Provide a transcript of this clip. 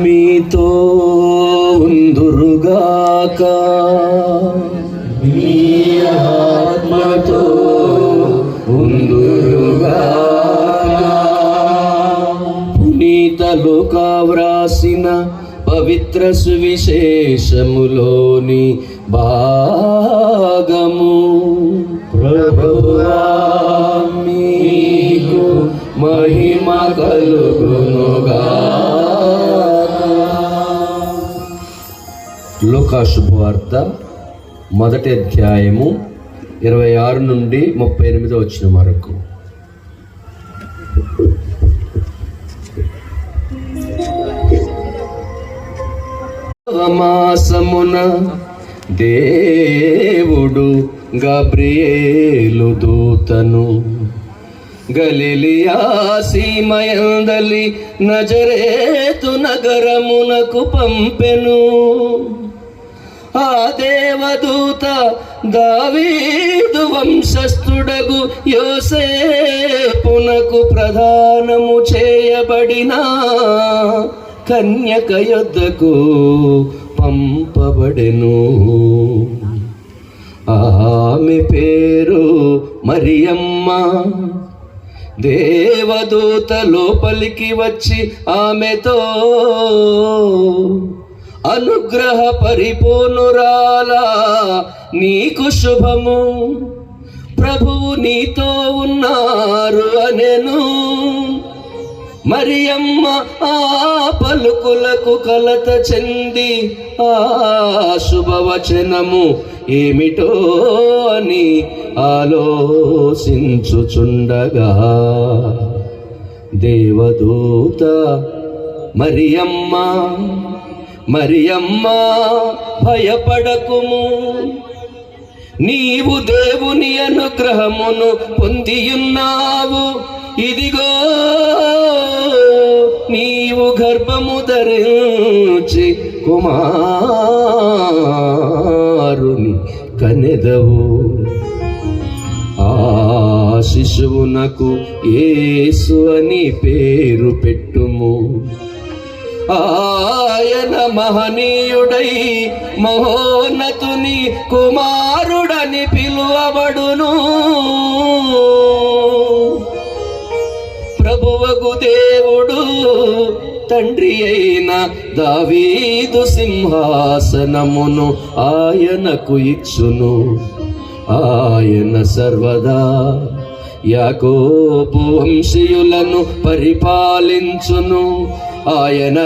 మీతో ఉందురుగాక, మీ ఆత్మతో ఉందురుగాక. పునీత లూకా వ్రాసిన పవిత్ర సువిశేషములోని భాగము. ప్రభువా మీకు మహిమ కలుగునుగాక. లూకా శుభవార్త 1వ అధ్యాయము 26 నుండి 38 వచ్చిన వరకు. మాసమున దేవుడు గబ్రియేలు దూతను గలిలియా సీమయందలి నజరేతు నగరమునకు పంపెను. ఆ దేవదూత దావీదు వంశస్థుడగు యోసేపునకు ప్రదానము చేయబడిన కన్యక యొద్దకు పంపబడెను. ఆమె పేరు మరియమ్మ. దేవదూత లోపలికి వచ్చి ఆమెతో, అనుగ్రహ పరిపూర్ణురాలా, నీకు శుభము, ప్రభువు నీతో ఉన్నారు అనెను. మరియమ్మ ఆ పలుకులకు కలత చెంది ఆ శుభవచనము ఏమిటో అని ఆలోచించుచుండగా దేవదూత, మరియమ్మ మరియమ్మ భయపడకుము, నీవు దేవుని అనుగ్రహమును పొందియున్నావు. ఇదిగో నీవు గర్భము ధరించి కుమారుని కనెదవు. ఆ శిశువునకు యేసు అని పేరు పెట్టుము. ఆయన మహనీయుడై మహోన్నతుని కుమారుడని పిలువబడును. ప్రభువగు దేవుడు తండ్రి అయిన దావీదు సింహాసనమును ఆయనకు ఇచ్చును. ఆయన సర్వదా యాకోబు వంశీయులను పరిపాలించును. ఆయన